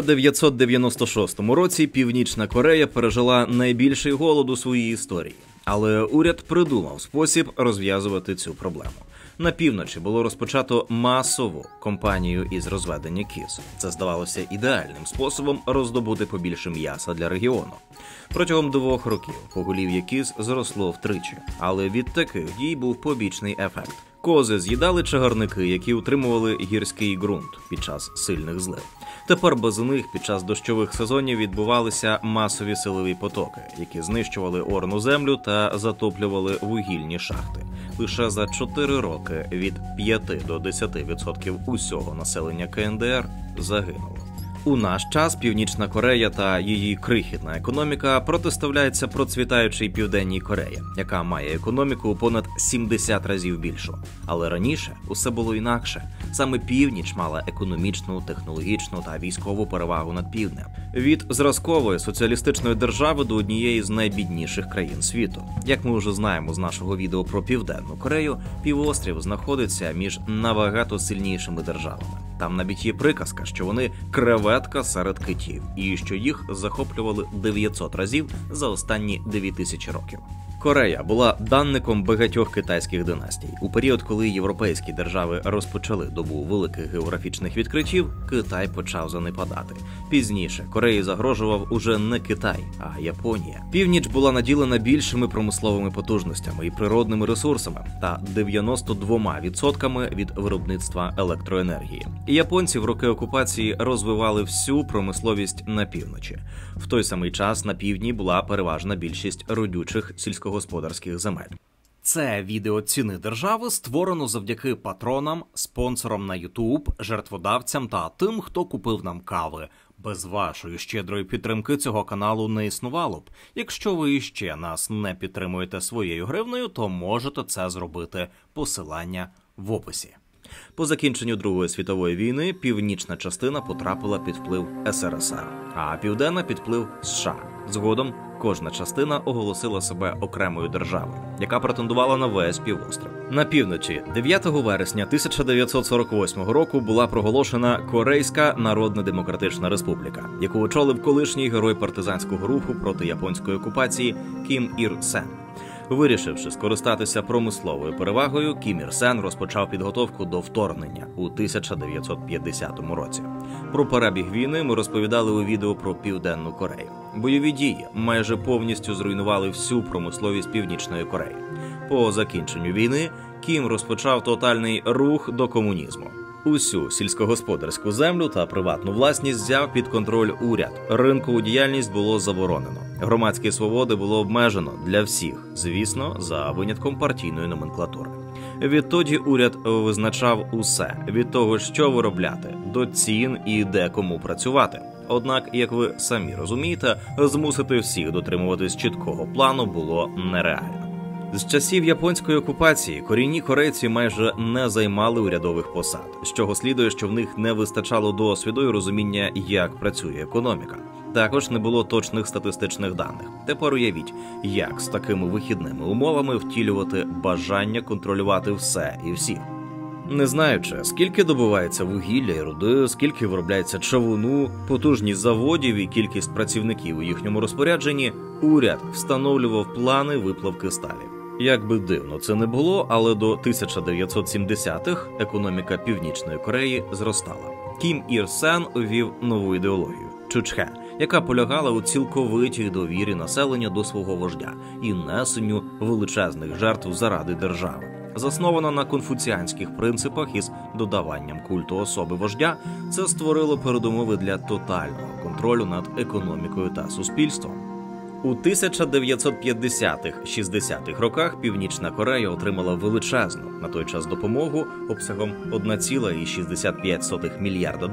1996 році Північна Корея пережила найбільший голод у своїй історії. Але уряд придумав спосіб розв'язувати цю проблему. На півночі було розпочато масову кампанію із розведення кіз. Це здавалося ідеальним способом роздобути побільше м'яса для регіону. Протягом 2 років поголів'я кіз зросло втричі, але від таких дій був побічний ефект. Кози з'їдали чагарники, які утримували гірський ґрунт під час сильних злив. Тепер без них під час дощових сезонів відбувалися масові силові потоки, які знищували орну землю та затоплювали вугільні шахти. Лише за 4 роки від 5 до 10% усього населення КНДР загинуло. У наш час Північна Корея та її крихітна економіка протиставляється процвітаючій Південній Кореї, яка має економіку у понад 70 разів більшу. Але раніше усе було інакше. Саме північ мала економічну, технологічну та військову перевагу над півднем. Від зразкової соціалістичної держави до однієї з найбідніших країн світу. Як ми вже знаємо з нашого відео про Південну Корею, півострів знаходиться між набагато сильнішими державами. Там навіть є приказка, що вони креветка серед китів, і що їх захоплювали 900 разів за останні 2000 років. Корея була данником багатьох китайських династій. У період, коли європейські держави розпочали добу великих географічних відкриттів, Китай почав занепадати. Пізніше Кореї загрожував уже не Китай, а Японія. Північ була наділена більшими промисловими потужностями і природними ресурсами та 92% від виробництва електроенергії. І японці в роки окупації розвивали всю промисловість на півночі. В той самий час на півдні була переважна більшість родючих сільськогосподарських земель. Це відео «Ціни держави» створено завдяки патронам, спонсорам на YouTube, жертводавцям та тим, хто купив нам кави. Без вашої щедрої підтримки цього каналу не існувало б. Якщо ви іще нас не підтримуєте своєю гривнею, то можете це зробити. Посилання в описі. По закінченню Другої світової війни північна частина потрапила під вплив СРСР, а південна – під вплив США. Згодом кожна частина оголосила себе окремою державою, яка претендувала на весь півострів. На півночі 9 вересня 1948 року була проголошена Корейська Народно-Демократична Республіка, яку очолив колишній герой партизанського руху проти японської окупації Кім Ір Сен. Вирішивши скористатися промисловою перевагою, Кім Ір Сен розпочав підготовку до вторгнення у 1950 році. Про перебіг війни ми розповідали у відео про Південну Корею. Бойові дії майже повністю зруйнували всю промисловість Північної Кореї. По закінченню війни Кім розпочав тотальний рух до комунізму. Усю сільськогосподарську землю та приватну власність взяв під контроль уряд. Ринкову діяльність було заборонено. Громадські свободи було обмежено для всіх, звісно, за винятком партійної номенклатури. Відтоді уряд визначав усе, від того, що виробляти, до цін і де кому працювати. Однак, як ви самі розумієте, змусити всіх дотримуватись чіткого плану було нереально. З часів японської окупації корінні корейці майже не займали урядових посад, з чого слідує, що в них не вистачало досвіду і розуміння, як працює економіка. Також не було точних статистичних даних. Тепер уявіть, як з такими вихідними умовами втілювати бажання контролювати все і всіх. Не знаючи, скільки добувається вугілля і руди, скільки виробляється чавуну, потужність заводів і кількість працівників у їхньому розпорядженні, уряд встановлював плани виплавки сталі. Як би дивно це не було, але до 1970-х економіка Північної Кореї зростала. Кім Ір Сен увів нову ідеологію – Чучхе, яка полягала у цілковитій довірі населення до свого вождя і несенню величезних жертв заради держави. Заснована на конфуціанських принципах із додаванням культу особи вождя, це створило передумови для тотального контролю над економікою та суспільством. У 1950-60-х роках Північна Корея отримала величезну на той час допомогу обсягом $1,65 мільярда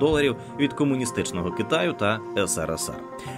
від комуністичного Китаю та СРСР.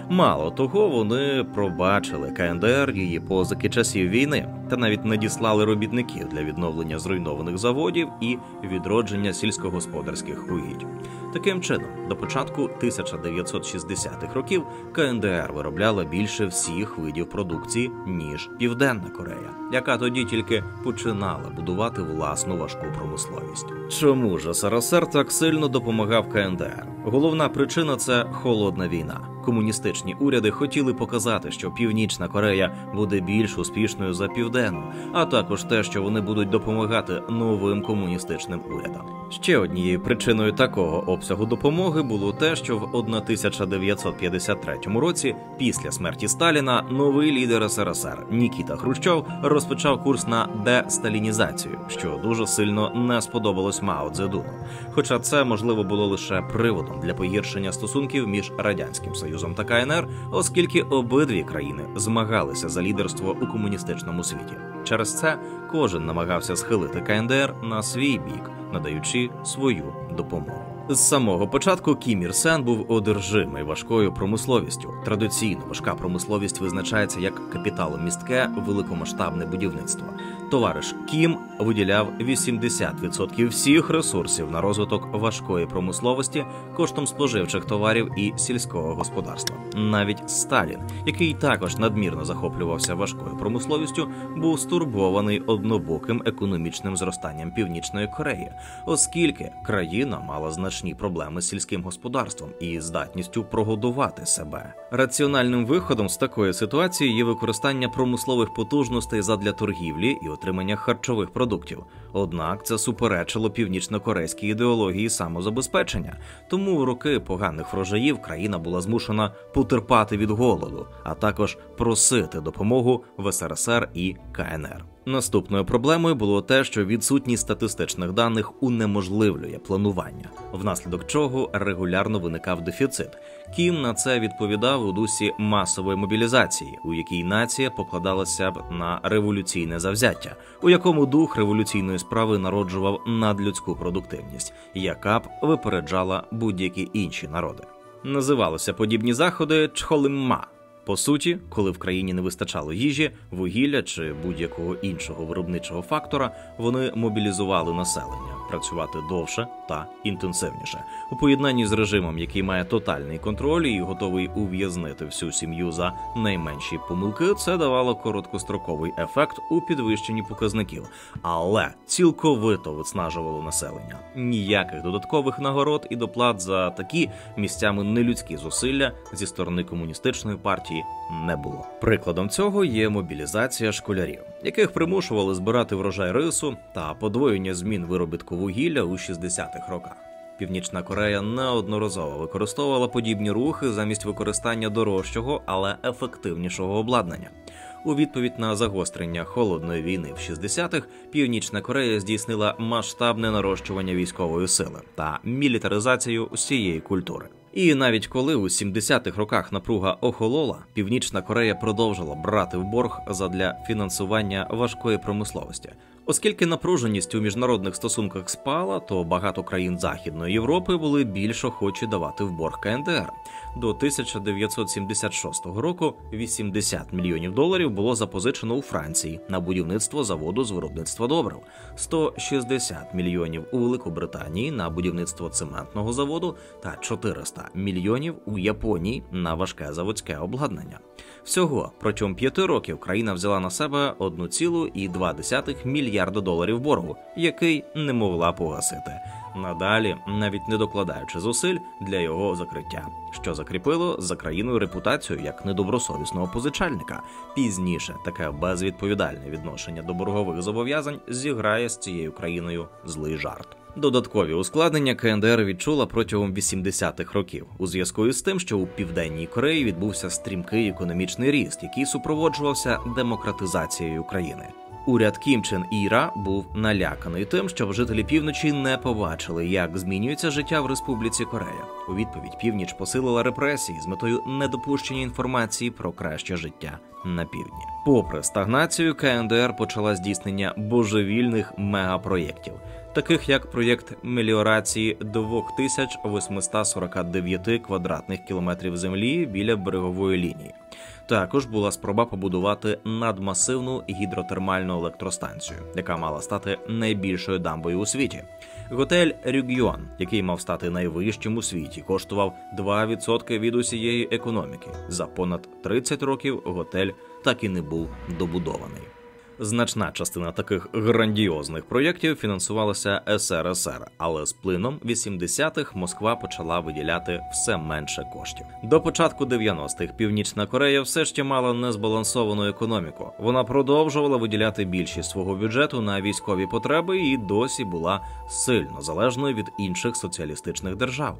Мало того, вони пробачили КНДР її позики часів війни та навіть надіслали робітників для відновлення зруйнованих заводів і відродження сільськогосподарських угідь. Таким чином, до початку 1960-х років КНДР виробляла більше всіх видів продукції, ніж Південна Корея, яка тоді тільки починала будувати власну важку промисловість. Чому ж СРСР так сильно допомагав КНДР? Головна причина – це холодна війна. Комуністичні уряди хотіли показати, що Північна Корея буде більш успішною за Південну, а також те, що вони будуть допомагати новим комуністичним урядам. Ще однією причиною такого обсягу допомоги було те, що в 1953 році, після смерті Сталіна, новий лідер СРСР Нікіта Хрущов розпочав курс на десталінізацію, що дуже сильно не сподобалось Мао Цзедуну. Хоча це, можливо, було лише приводом для погіршення стосунків між Радянським Союзом та КНР, оскільки обидві країни змагалися за лідерство у комуністичному світі. Через це кожен намагався схилити КНДР на свій бік, надаючи свою допомогу. З самого початку Кім Ір Сен був одержимий важкою промисловістю. Традиційно важка промисловість визначається як капіталомістке великомасштабне будівництво. Товариш Кім виділяв 80% всіх ресурсів на розвиток важкої промисловості коштом споживчих товарів і сільського господарства. Навіть Сталін, який також надмірно захоплювався важкою промисловістю, був стурбований однобоким економічним зростанням Північної Кореї, оскільки країна мала значні проблеми з сільським господарством і здатністю прогодувати себе. Раціональним виходом з такої ситуації є використання промислових потужностей задля торгівлі і отримання харчових продуктів. Однак це суперечило північно-корейській ідеології самозабезпечення. Тому у роки поганих врожаїв країна була змушена потерпати від голоду, а також просити допомогу в СРСР і КНР. Наступною проблемою було те, що відсутність статистичних даних унеможливлює планування, внаслідок чого регулярно виникав дефіцит. Кім на це відповідав у дусі масової мобілізації, у якій нація покладалася б на революційне завзяття, у якому дух революційної справи народжував надлюдську продуктивність, яка б випереджала будь-які інші народи. Називалися подібні заходи чхолимма. По суті, коли в країні не вистачало їжі, вугілля чи будь-якого іншого виробничого фактора, вони мобілізували населення працювати довше та інтенсивніше. У поєднанні з режимом, який має тотальний контроль і готовий ув'язнити всю сім'ю за найменші помилки, це давало короткостроковий ефект у підвищенні показників, але цілковито виснажувало населення. Ніяких додаткових нагород і доплат за такі місцями нелюдські зусилля зі сторони комуністичної партії не було. Прикладом цього є мобілізація школярів, яких примушували збирати врожай рису та подвоєння змін виробітку вугілля у 60-х роках. Північна Корея неодноразово використовувала подібні рухи замість використання дорожчого, але ефективнішого обладнання. У відповідь на загострення холодної війни в 60-х Північна Корея здійснила масштабне нарощування військової сили та мілітаризацію усієї культури. І навіть коли у 70-х роках напруга охолола, Північна Корея продовжила брати в борг задля фінансування важкої промисловості. Оскільки напруженість у міжнародних стосунках спала, то багато країн Західної Європи були більш охочі давати в борг КНДР. До 1976 року $80 мільйонів було запозичено у Франції на будівництво заводу з виробництва добрив, 160 мільйонів у Великобританії на будівництво цементного заводу та 400 мільйонів у Японії на важке заводське обладнання. Всього протягом 5 років країна взяла на себе $1,2 мільярда боргу, який не могла погасити. Надалі, навіть не докладаючи зусиль для його закриття, що закріпило за країною репутацію як недобросовісного позичальника. Пізніше таке безвідповідальне відношення до боргових зобов'язань зіграє з цією країною злий жарт. Додаткові ускладнення КНДР відчула протягом 80-х років, у зв'язку із тим, що у Південній Кореї відбувся стрімкий економічний ріст, який супроводжувався демократизацією країни. Уряд Кім Чен Іра був наляканий тим, щоб жителі півночі не побачили, як змінюється життя в Республіці Корея. У відповідь північ посилила репресії з метою недопущення інформації про краще життя на півдні. Попри стагнацію, КНДР почала здійснення божевільних мегапроєктів, таких як проєкт меліорації 2849 квадратних кілометрів землі біля берегової лінії. Також була спроба побудувати надмасивну гідротермальну електростанцію, яка мала стати найбільшою дамбою у світі. Готель Рюгйон, який мав стати найвищим у світі, коштував 2% від усієї економіки. За понад 30 років готель так і не був добудований. Значна частина таких грандіозних проєктів фінансувалася СРСР, але з плином 80-х Москва почала виділяти все менше коштів. До початку 90-х Північна Корея все ще мала незбалансовану економіку. Вона продовжувала виділяти більшість свого бюджету на військові потреби і досі була сильно залежною від інших соціалістичних держав.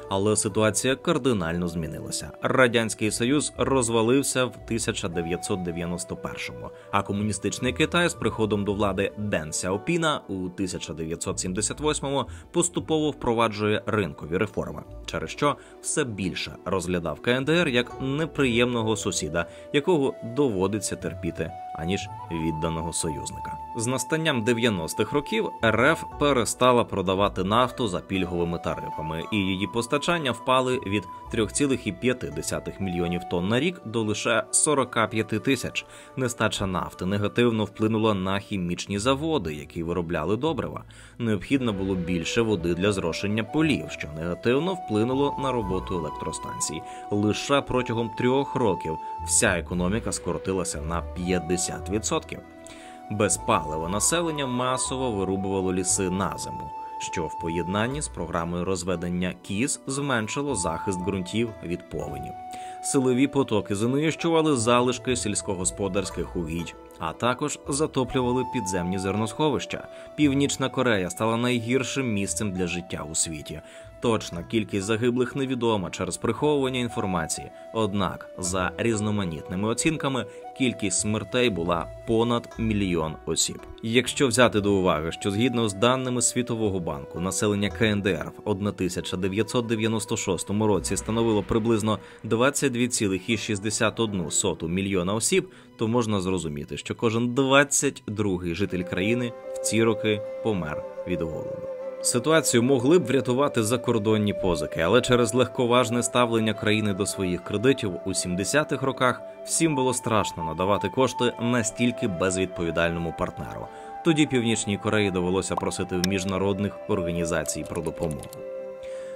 Але ситуація кардинально змінилася. Радянський Союз розвалився в 1991-му, а комуністичний Китай з приходом до влади Ден Сяопіна у 1978-му поступово впроваджує ринкові реформи, через що все більше розглядав КНДР як неприємного сусіда, якого доводиться терпіти, аніж відданого союзника. З настанням 90-х років РФ перестала продавати нафту за пільговими тарифами, і її постачання впали від 3,5 мільйонів тонн на рік до лише 45 тисяч. Нестача нафти негативно вплинула на хімічні заводи, які виробляли добрива. Необхідно було більше води для зрошення полів, що негативно вплинуло на роботу електростанцій. Лише протягом 3 років вся економіка скоротилася на 50%. Без палива населення масово вирубувало ліси на зиму, що в поєднанні з програмою розведення кіз зменшило захист ґрунтів від повенів. Силові потоки знищували залишки сільськогосподарських угідь, а також затоплювали підземні зерносховища. Північна Корея стала найгіршим місцем для життя у світі. Точна кількість загиблих невідома через приховування інформації. Однак, за різноманітними оцінками, кількість смертей була понад 1 мільйон осіб. Якщо взяти до уваги, що згідно з даними Світового банку, населення КНДР в 1996 році становило приблизно 22,61 мільйона осіб, то можна зрозуміти, що кожен 22-й житель країни в ці роки помер від голоду. Ситуацію могли б врятувати закордонні позики, але через легковажне ставлення країни до своїх кредитів у 70-х роках всім було страшно надавати кошти настільки безвідповідальному партнеру. Тоді Північній Кореї довелося просити в міжнародних організацій про допомогу.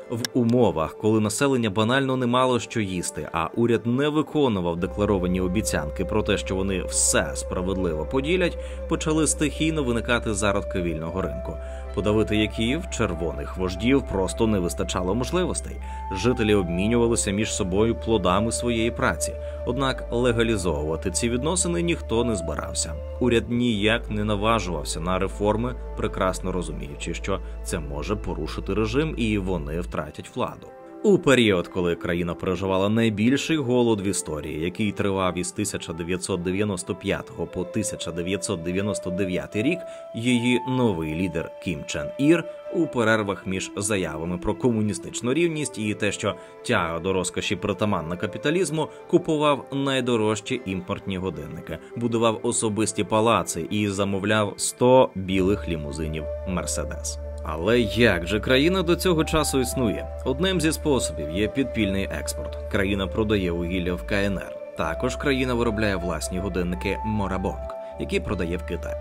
В умовах, коли населення банально не мало що їсти, а уряд не виконував декларовані обіцянки про те, що вони все справедливо поділять, почали стихійно виникати зародки вільного ринку. Подавити які в червоних вождів просто не вистачало можливостей. Жителі обмінювалися між собою плодами своєї праці. Однак легалізовувати ці відносини ніхто не збирався. Уряд ніяк не наважувався на реформи, прекрасно розуміючи, що це може порушити режим і вони втратять владу. У період, коли країна переживала найбільший голод в історії, який тривав із 1995 по 1999 рік, її новий лідер Кім Чен Ір у перервах між заявами про комуністичну рівність і те, що тяга до розкоші притаманна капіталізму, купував найдорожчі імпортні годинники, будував особисті палаци і замовляв 100 білих лімузинів «Мерседес». Але як же країна до цього часу існує? Одним зі способів є підпільний експорт. Країна продає вугілля в КНР. Також країна виробляє власні годинники «Морабонг», які продає в Китай.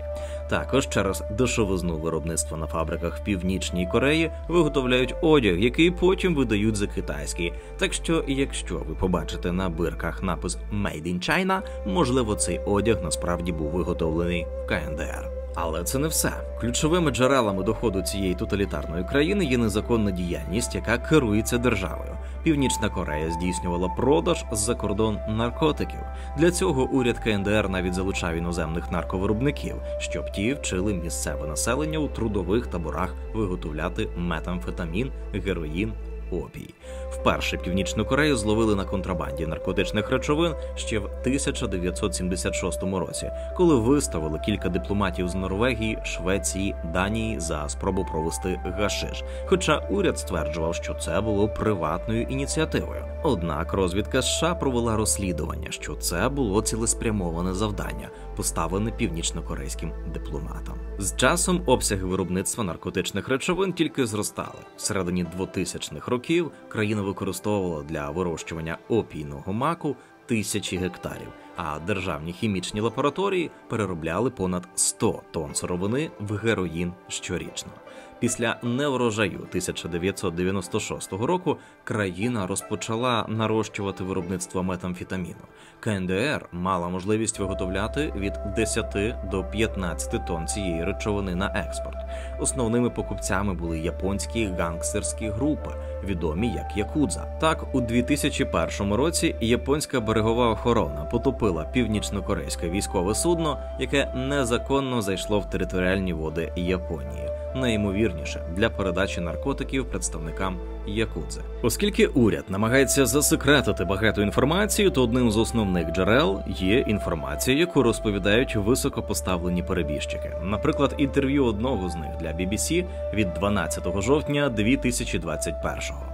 Також через дешевизну виробництва на фабриках в Північній Кореї виготовляють одяг, який потім видають за китайський. Так що, якщо ви побачите на бирках напис «Made in China», можливо, цей одяг насправді був виготовлений в КНДР. Але це не все. Ключовими джерелами доходу цієї тоталітарної країни є незаконна діяльність, яка керується державою. Північна Корея здійснювала продаж з-за кордон наркотиків. Для цього уряд КНДР навіть залучав іноземних нарковиробників, щоб ті вчили місцеве населення у трудових таборах виготовляти метамфетамін, героїн, опій. Вперше Північну Корею зловили на контрабанді наркотичних речовин ще в 1976 році, коли виставили кілька дипломатів з Норвегії, Швеції, Данії за спробу провести гашиш. Хоча уряд стверджував, що це було приватною ініціативою. Однак розвідка США провела розслідування, що це було цілеспрямоване завдання, поставлене північнокорейським дипломатам. З часом обсяги виробництва наркотичних речовин тільки зростали. В середині 2000-х років країна використовувала для вирощування опійного маку тисячі гектарів. а державні хімічні лабораторії переробляли понад 100 тонн сировини в героїн щорічно. Після неврожаю 1996 року країна розпочала нарощувати виробництво метамфетаміну. КНДР мала можливість виготовляти від 10 до 15 тонн цієї речовини на експорт. Основними покупцями були японські гангстерські групи, відомі як Якудза. Так, у 2001 році японська берегова охорона потопила північно-корейське військове судно, яке незаконно зайшло в територіальні води Японії. Найімовірніше для передачі наркотиків представникам Якудзи. Оскільки уряд намагається засекретити багато інформації, то одним з основних джерел є інформація, яку розповідають високопоставлені перебіжчики. Наприклад, інтерв'ю одного з них для BBC від 12 жовтня 2021-го.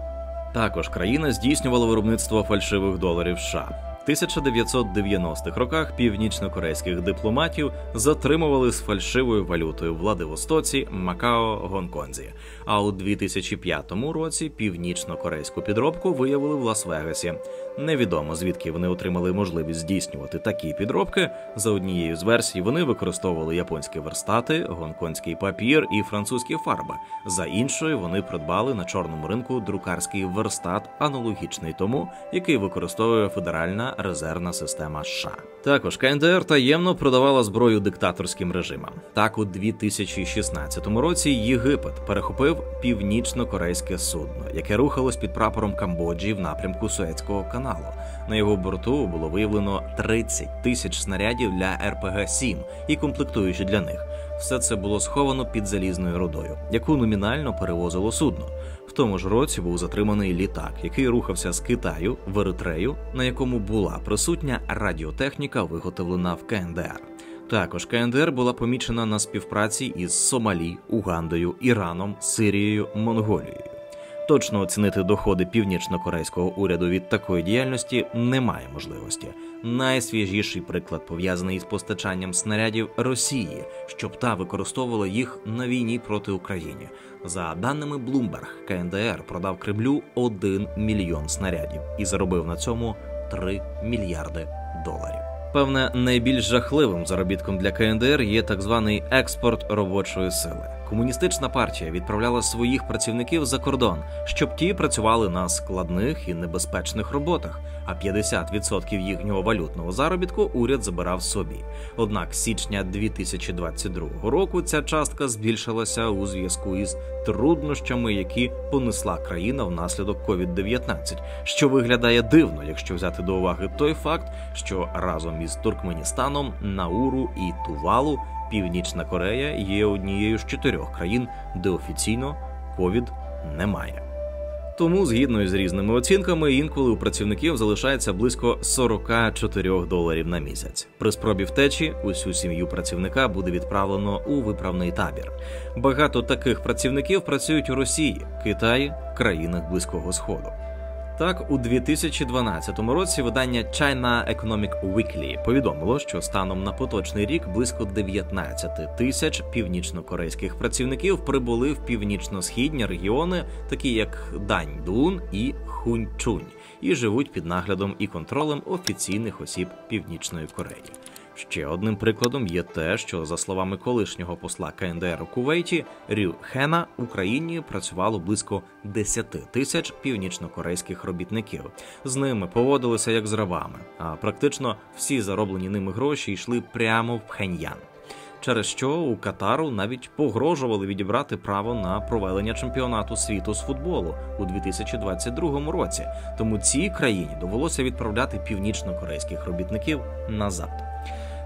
Також країна здійснювала виробництво фальшивих доларів США. В 1990-х роках північно-корейських дипломатів затримували з фальшивою валютою в Владивостоці, Макао, Гонконзі. А у 2005 році північно-корейську підробку виявили в Лас-Вегасі. Невідомо, звідки вони отримали можливість здійснювати такі підробки. За однією з версій, вони використовували японські верстати, гонконгський папір і французькі фарби. За іншою, вони придбали на чорному ринку друкарський верстат, аналогічний тому, який використовує Федеральна резервна система США. Також КНДР таємно продавала зброю диктаторським режимам. Так, у 2016 році Єгипет перехопив північно-корейське судно, яке рухалось під прапором Камбоджі в напрямку Суецького каналу. На його борту було виявлено 30 тисяч снарядів для РПГ-7 і комплектуючі для них. Все це було сховано під залізною рудою, яку номінально перевозило судно. В тому ж році був затриманий літак, який рухався з Китаю в Еритрею, на якому була присутня радіотехніка, виготовлена в КНДР. Також КНДР була помічена на співпраці із Сомалі, Угандою, Іраном, Сирією, Монголією. Точно оцінити доходи північно-корейського уряду від такої діяльності немає можливості. Найсвіжіший приклад пов'язаний із постачанням снарядів Росії, щоб та використовувала їх на війні проти України. За даними Bloomberg, КНДР продав Кремлю 1 мільйон снарядів і заробив на цьому 3 мільярди доларів. Певне, найбільш жахливим заробітком для КНДР є так званий експорт робочої сили. Комуністична партія відправляла своїх працівників за кордон, щоб ті працювали на складних і небезпечних роботах, а 50% їхнього валютного заробітку уряд забирав собі. Однак з січня 2022 року ця частка збільшилася у зв'язку із труднощами, які понесла країна внаслідок COVID-19, що виглядає дивно, якщо взяти до уваги той факт, що разом із Туркменістаном, Науру і Тувалу Північна Корея є однією з 4 країн, де офіційно ковід немає. Тому, згідно з різними оцінками, інколи у працівників залишається близько $44 на місяць. При спробі втечі усю сім'ю працівника буде відправлено у виправний табір. Багато таких працівників працюють у Росії, Китаї, країнах Близького Сходу. Так, у 2012 році видання China Economic Weekly повідомило, що станом на поточний рік близько 19 тисяч північно-корейських працівників прибули в північно-східні регіони, такі як Даньдун і Хуньчунь, і живуть під наглядом і контролем офіційних осіб Північної Кореї. Ще одним прикладом є те, що, за словами колишнього посла КНДР у Кувейті Рю Хена, в Україні працювало близько 10 тисяч північно-корейських робітників. З ними поводилися як з рабами, а практично всі зароблені ними гроші йшли прямо в Пхеньян. Через що у Катару навіть погрожували відібрати право на проведення чемпіонату світу з футболу у 2022 році. Тому цій країні довелося відправляти північно-корейських робітників назад.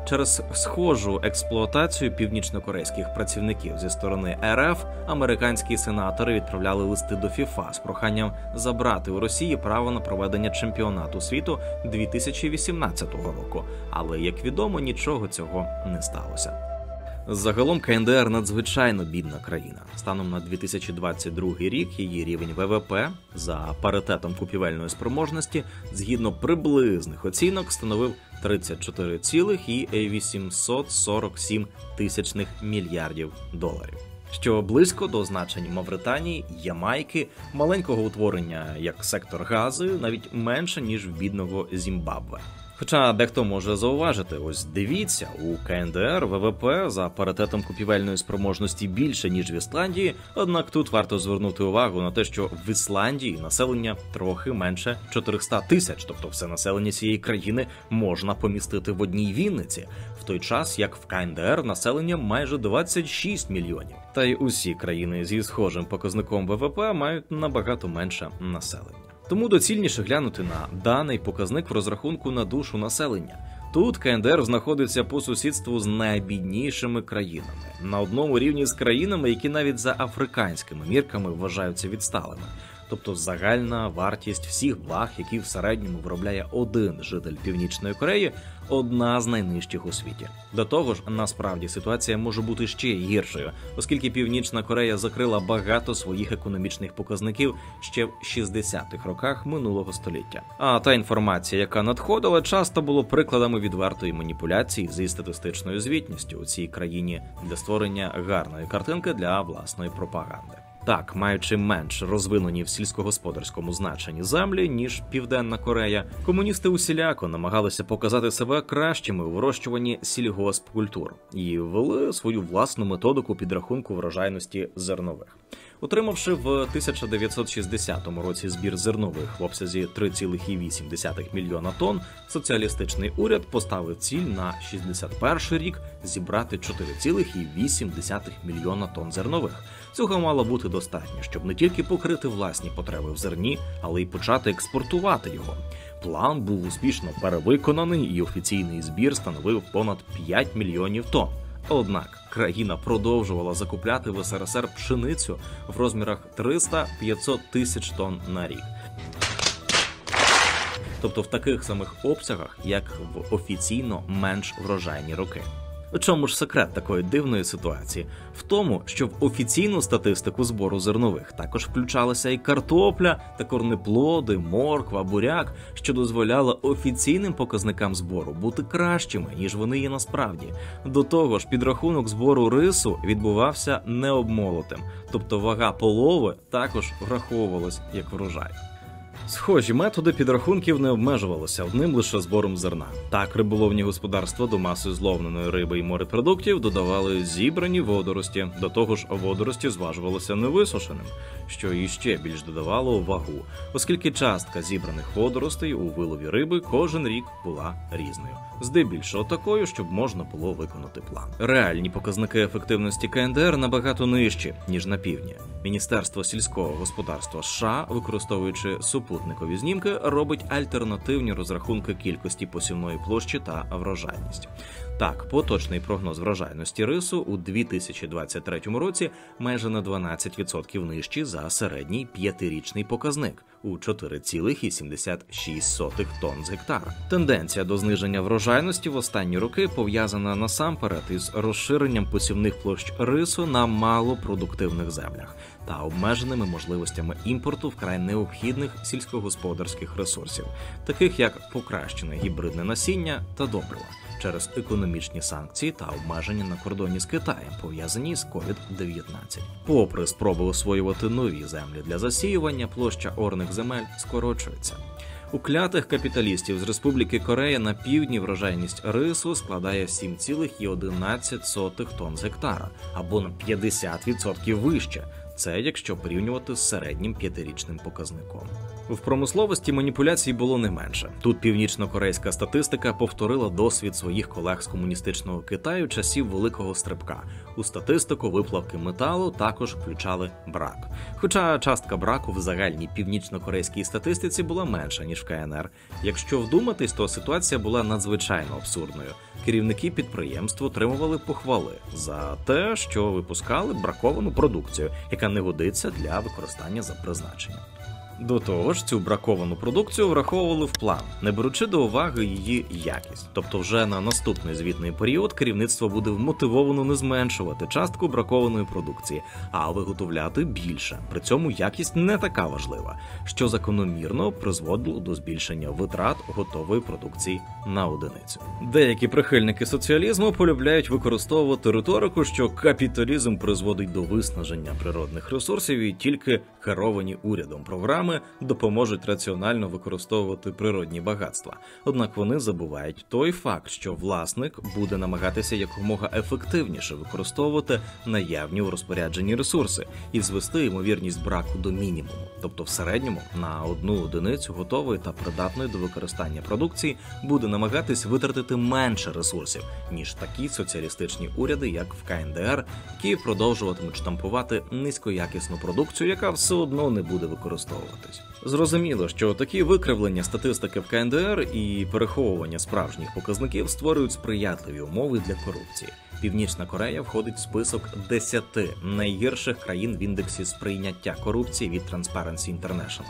Через схожу експлуатацію північно-корейських працівників зі сторони РФ американські сенатори відправляли листи до ФІФА з проханням забрати у Росії право на проведення чемпіонату світу 2018 року. Але, як відомо, нічого цього не сталося. Загалом КНДР надзвичайно бідна країна. Станом на 2022 рік її рівень ВВП за паритетом купівельної спроможності згідно приблизних оцінок становив 34,847 мільярдів доларів. Що близько до значень Мавританії, Ямайки, маленького утворення як сектор Гази, навіть менше, ніж в бідного Зімбабве. Хоча дехто може зауважити, ось дивіться, у КНДР ВВП за паритетом купівельної спроможності більше, ніж в Ісландії, однак тут варто звернути увагу на те, що в Ісландії населення трохи менше 400 тисяч, тобто все населення цієї країни можна помістити в одній Вінниці, в той час як в КНДР населення майже 26 мільйонів. Та й усі країни зі схожим показником ВВП мають набагато менше населення. Тому доцільніше глянути на даний показник в розрахунку на душу населення. Тут КНДР знаходиться по сусідству з найбіднішими країнами, на одному рівні з країнами, які навіть за африканськими мірками вважаються відсталими. Тобто загальна вартість всіх благ, які в середньому виробляє один житель Північної Кореї, одна з найнижчих у світі. До того ж, насправді ситуація може бути ще гіршою, оскільки Північна Корея закрила багато своїх економічних показників ще в 60-х роках минулого століття. А та інформація, яка надходила, часто було прикладами відвертої маніпуляції зі статистичною звітністю у цій країні для створення гарної картинки для власної пропаганди. Так, маючи менш розвинені в сільськогосподарському значенні землі, ніж Південна Корея, комуністи усіляко намагалися показати себе кращими у вирощуванні сільгоспкультур і ввели свою власну методику підрахунку врожайності зернових. Отримавши в 1960 році збір зернових в обсязі 3,8 мільйона тонн, соціалістичний уряд поставив ціль на 61 рік зібрати 4,8 мільйона тонн зернових. Цього мало бути достатньо, щоб не тільки покрити власні потреби в зерні, але й почати експортувати його. План був успішно перевиконаний і офіційний збір становив понад 5 мільйонів тонн. Однак країна продовжувала закупляти в СРСР пшеницю в розмірах 300-500 тисяч тонн на рік. Тобто в таких самих обсягах, як в офіційно менш врожайні роки. У чому ж секрет такої дивної ситуації? В тому, що в офіційну статистику збору зернових також включалася і картопля та корнеплоди, морква, буряк, що дозволяло офіційним показникам збору бути кращими, ніж вони є насправді. До того ж, підрахунок збору рису відбувався необмолотим, тобто вага полови також враховувалась як врожай. Схожі методи підрахунків не обмежувалися одним лише збором зерна. Так, риболовні господарства до маси зловленої риби і морепродуктів додавали зібрані водорості, до того ж водорості зважувалися невисушеним, що іще більш додавало вагу, оскільки частка зібраних водоростей у вилові риби кожен рік була різною. Здебільшого такою, щоб можна було виконати план. Реальні показники ефективності КНДР набагато нижчі, ніж на півдні. Міністерство сільського господарства США, використовуючи супутникові знімки, робить альтернативні розрахунки кількості посівної площі та врожайність. Так, поточний прогноз врожайності рису у 2023 році майже на 12% нижчий за середній 5-річний показник у 4,76 тонн з гектара. Тенденція до зниження врожайності в останні роки пов'язана насамперед із розширенням посівних площ рису на малопродуктивних землях та обмеженими можливостями імпорту вкрай необхідних сільськогосподарських ресурсів, таких як покращене гібридне насіння та добрива, через економічні санкції та обмеження на кордоні з Китаєм, пов'язані з COVID-19. Попри спроби освоювати нові землі для засіювання, площа орних земель скорочується. У клятих капіталістів з Республіки Корея на півдні врожайність рису складає 7,11 тонн з гектара, або на 50% вище. Це якщо порівнювати з середнім 5-річним показником. В промисловості маніпуляцій було не менше. Тут північно-корейська статистика повторила досвід своїх колег з комуністичного Китаю часів Великого Стрибка. У статистику виплавки металу також включали брак. Хоча частка браку в загальній північно-корейській статистиці була менша, ніж в КНР. Якщо вдуматись, то ситуація була надзвичайно абсурдною. Керівники підприємств отримували похвали за те, що випускали браковану продукцію, яка не годиться для використання за призначенням. До того ж, цю браковану продукцію враховували в план, не беручи до уваги її якість. Тобто вже на наступний звітний період керівництво буде вмотивовано не зменшувати частку бракованої продукції, а виготовляти більше. При цьому якість не така важлива, що закономірно призводило до збільшення витрат готової продукції на одиницю. Деякі прихильники соціалізму полюбляють використовувати риторику, що капіталізм призводить до виснаження природних ресурсів і тільки керовані урядом програми роками допоможуть раціонально використовувати природні багатства. Однак вони забувають той факт, що власник буде намагатися якомога ефективніше використовувати наявні у розпорядженні ресурси і звести ймовірність браку до мінімуму. Тобто в середньому на одну одиницю готової та придатної до використання продукції буде намагатись витратити менше ресурсів, ніж такі соціалістичні уряди, як в КНДР, які продовжуватимуть штампувати низькоякісну продукцію, яка все одно не буде використовуватись. Зрозуміло, що такі викривлення статистики в КНДР і переховування справжніх показників створюють сприятливі умови для корупції. Північна Корея входить в список 10 найгірших країн в індексі сприйняття корупції від Transparency International,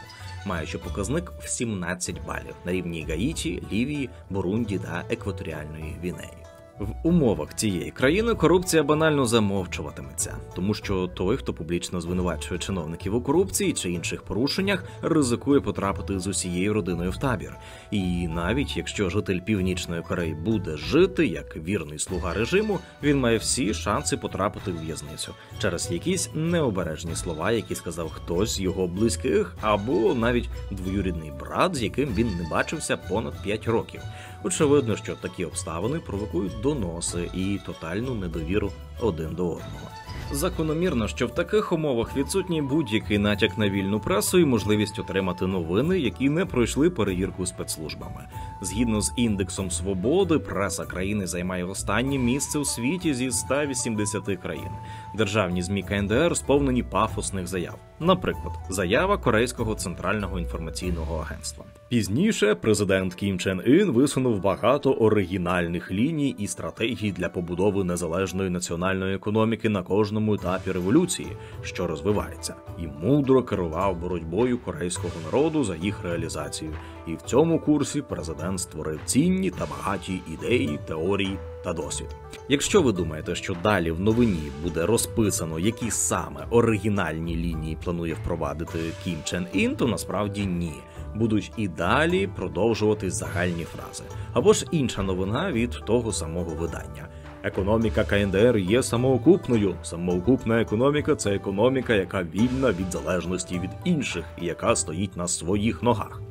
маючи показник в 17 балів на рівні Гаїті, Лівії, Бурунді та Екваторіальної Гвінеї. В умовах цієї країни корупція банально замовчуватиметься, тому що той, хто публічно звинувачує чиновників у корупції чи інших порушеннях, ризикує потрапити з усією родиною в табір. І навіть якщо житель Північної Кореї буде жити як вірний слуга режиму, він має всі шанси потрапити в в'язницю через якісь необережні слова, які сказав хтось з його близьких, або навіть двоюрідний брат, з яким він не бачився понад 5 років. Очевидно, що такі обставини провокують доноси і тотальну недовіру один до одного. Закономірно, що в таких умовах відсутній будь-який натяк на вільну пресу і можливість отримати новини, які не пройшли перевірку спецслужбами. Згідно з індексом свободи, преса країни займає останнє місце у світі зі 180 країн. Державні ЗМІ КНДР сповнені пафосних заяв. Наприклад, заява Корейського центрального інформаційного агентства. Пізніше президент Кім Чен Ін висунув багато оригінальних ліній і стратегій для побудови незалежної національної економіки на кожному етапі революції, що розвивається, і мудро керував боротьбою корейського народу за їх реалізацію. І в цьому курсі президент створив цінні та багаті ідеї, теорії та досвід. Якщо ви думаєте, що далі в новині буде розписано, які саме оригінальні лінії планує впровадити Кім Чен Ін, то насправді ні. Будуть і далі продовжувати загальні фрази. Або ж інша новина від того самого видання. Економіка КНДР є самоокупною. Самоокупна економіка – це економіка, яка вільна від залежності від інших і яка стоїть на своїх ногах.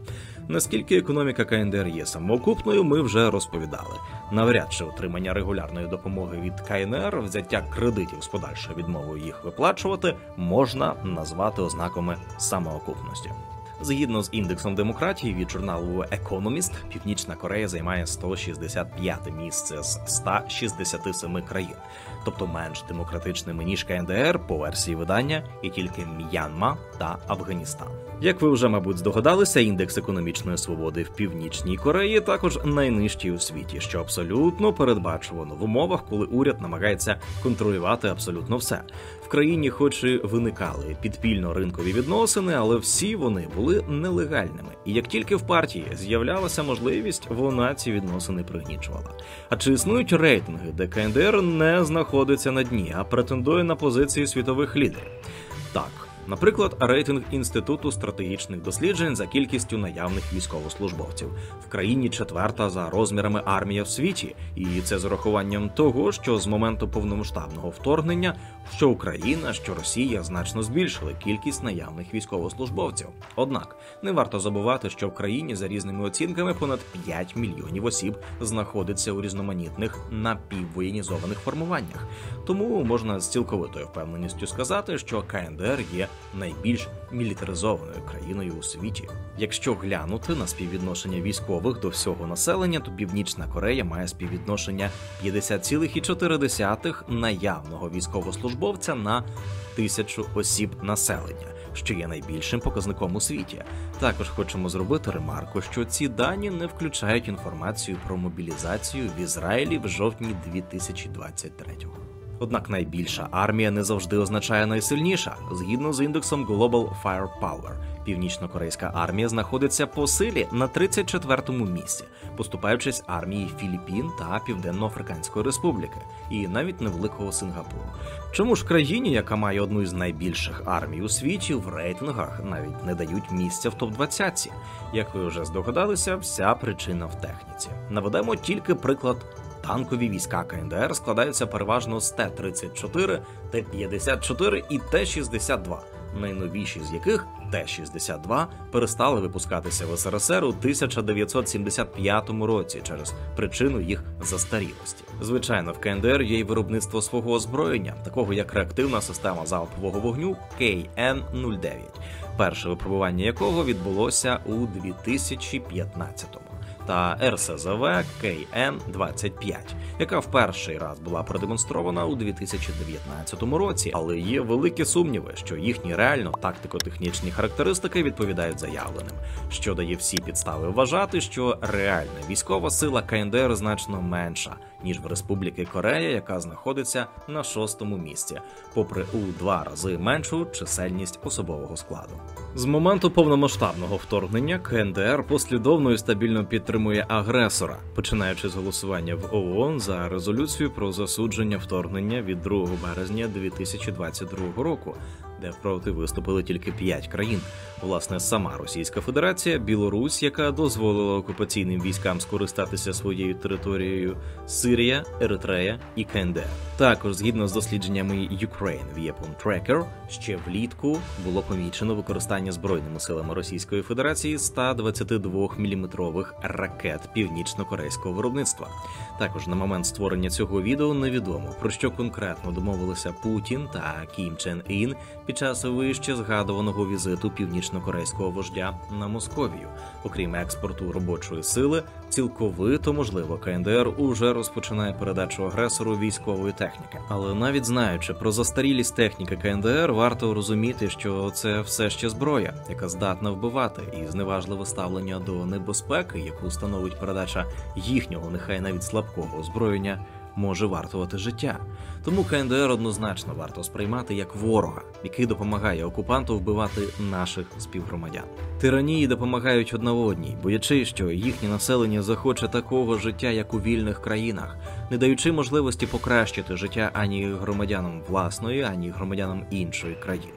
Наскільки економіка КНДР є самоокупною, ми вже розповідали. Навряд чи отримання регулярної допомоги від КНР, взяття кредитів з подальшою відмовою їх виплачувати, можна назвати ознаками самоокупності. Згідно з індексом демократії від журналу Economist, Північна Корея займає 165 місце з 167 країн, тобто менш демократичними, ніж КНДР, по версії видання, і тільки М'янма та Афганістан. Як ви вже, мабуть, здогадалися, індекс економічної свободи в Північній Кореї також найнижчий у світі, що абсолютно передбачувано в умовах, коли уряд намагається контролювати абсолютно все. В країні хоч і виникали підпільно-ринкові відносини, але всі вони були нелегальними. І як тільки в партії з'являлася можливість, вона ці відносини пригнічувала. А чи існують рейтинги, де КНДР не знаходиться на дні, а претендує на позиції світових лідерів? Так. Наприклад, рейтинг Інституту стратегічних досліджень за кількістю наявних військовослужбовців. В країні 4-та за розмірами армія в світі, і це з урахуванням того, що з моменту повномасштабного вторгнення, що Україна, що Росія значно збільшили кількість наявних військовослужбовців. Однак, не варто забувати, що в країні за різними оцінками понад 5 мільйонів осіб знаходиться у різноманітних напіввоєнізованих формуваннях. Тому можна з цілковитою впевненістю сказати, що КНДР є найбільш мілітаризованою країною у світі. Якщо глянути на співвідношення військових до всього населення, то Північна Корея має співвідношення 50,4 наявного військовослужбовця на 1000 осіб населення, що є найбільшим показником у світі. Також хочемо зробити ремарку, що ці дані не включають інформацію про мобілізацію в Ізраїлі в жовтні 2023-го. Однак найбільша армія не завжди означає найсильніша. Згідно з індексом Global Firepower, північно-корейська армія знаходиться по силі на 34-му місці, поступаючись армії Філіппін та Південно-Африканської Республіки, і навіть невеликого Сингапуру. Чому ж країні, яка має одну із найбільших армій у світі, в рейтингах навіть не дають місця в топ-20? Як ви вже здогадалися, вся причина в техніці. Наведемо тільки приклад. Танкові війська КНДР складаються переважно з Т-34, Т-54 і Т-62, найновіші з яких Т-62 перестали випускатися в СРСР у 1975 році через причину їх застарілості. Звичайно, в КНДР є й виробництво свого озброєння, такого як реактивна система залпового вогню КН-09, перше випробування якого відбулося у 2015-му. Та РСЗВ КН-25, яка в перший раз була продемонстрована у 2019 році, але є великі сумніви, що їхні реально тактико-технічні характеристики відповідають заявленим, що дає всі підстави вважати, що реальна військова сила КНДР значно менша, ніж в Республіки Корея, яка знаходиться на 6-му місці, попри у 2 рази меншу чисельність особового складу. З моменту повномасштабного вторгнення КНДР послідовно і стабільно підтримує агресора, починаючи з голосування в ООН за резолюцію про засудження вторгнення від 2 березня 2022 року, де проти виступили тільки 5 країн. Власне, сама Російська Федерація, Білорусь, яка дозволила окупаційним військам скористатися своєю територією, Сирія, Еритрея і КНДР. Також, згідно з дослідженнями Ukraine Weapon Tracker, ще влітку було помічено використання Збройними силами Російської Федерації 122-мм ракет північно-корейського виробництва. Також на момент створення цього відео невідомо, про що конкретно домовилися Путін та Кім Чен Ін під час вище згадуваного візиту північно-корейського вождя на Московію. Окрім експорту робочої сили, цілковито можливо КНДР уже розпочинає передачу агресору військової техніки. Але навіть знаючи про застарілість техніки КНДР, варто розуміти, що це все ще зброя, яка здатна вбивати, і зневажливе ставлення до небезпеки, яку становить передача їхнього, нехай навіть слабкого озброєння, може вартувати життя. Тому КНДР однозначно варто сприймати як ворога, який допомагає окупанту вбивати наших співгромадян. Тиранії допомагають одна одній, боячись, що їхнє населення захоче такого життя, як у вільних країнах, не даючи можливості покращити життя ані громадянам власної, ані громадянам іншої країни.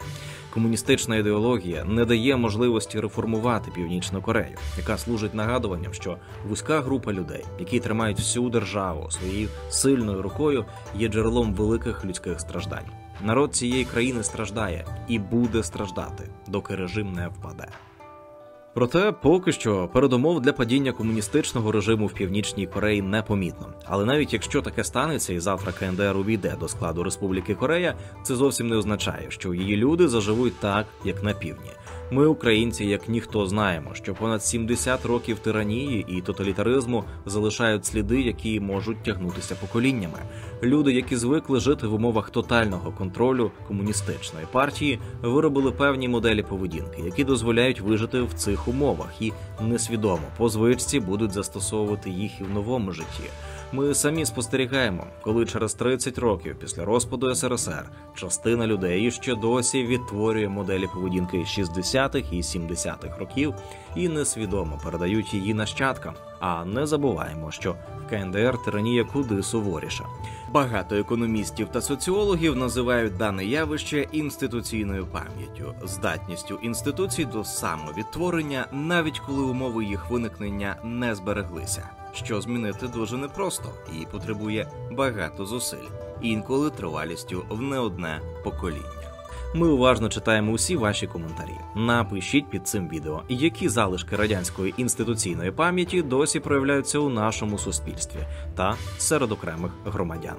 Комуністична ідеологія не дає можливості реформувати Північну Корею, яка служить нагадуванням, що вузька група людей, які тримають всю державу своєю сильною рукою, є джерелом великих людських страждань. Народ цієї країни страждає і буде страждати, доки режим не впаде. Проте, поки що, передумов для падіння комуністичного режиму в Північній Кореї непомітно. Але навіть якщо таке станеться і завтра КНДР увійде до складу Республіки Корея, це зовсім не означає, що її люди заживуть так, як на півдні. Ми, українці, як ніхто знаємо, що понад 70 років тиранії і тоталітаризму залишають сліди, які можуть тягнутися поколіннями. Люди, які звикли жити в умовах тотального контролю комуністичної партії, виробили певні моделі поведінки, які дозволяють вижити в цих умовах і несвідомо по звичці будуть застосовувати їх і в новому житті. Ми самі спостерігаємо, коли через 30 років після розпаду СРСР частина людей ще досі відтворює моделі поведінки 60-х і 70-х років і несвідомо передають її нащадкам. А не забуваємо, що в КНДР тиранія куди суворіша. Багато економістів та соціологів називають дане явище інституційною пам'яттю, здатністю інституцій до самовідтворення, навіть коли умови їх виникнення не збереглися. Що змінити дуже непросто і потребує багато зусиль, інколи тривалістю в не одне покоління. Ми уважно читаємо усі ваші коментарі. Напишіть під цим відео, які залишки радянської інституційної пам'яті досі проявляються у нашому суспільстві та серед окремих громадян.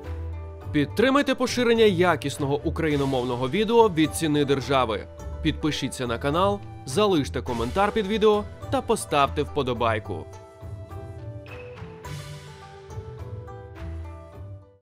Підтримайте поширення якісного україномовного відео від «Ціни держави». Підпишіться на канал, залиште коментар під відео та поставте вподобайку.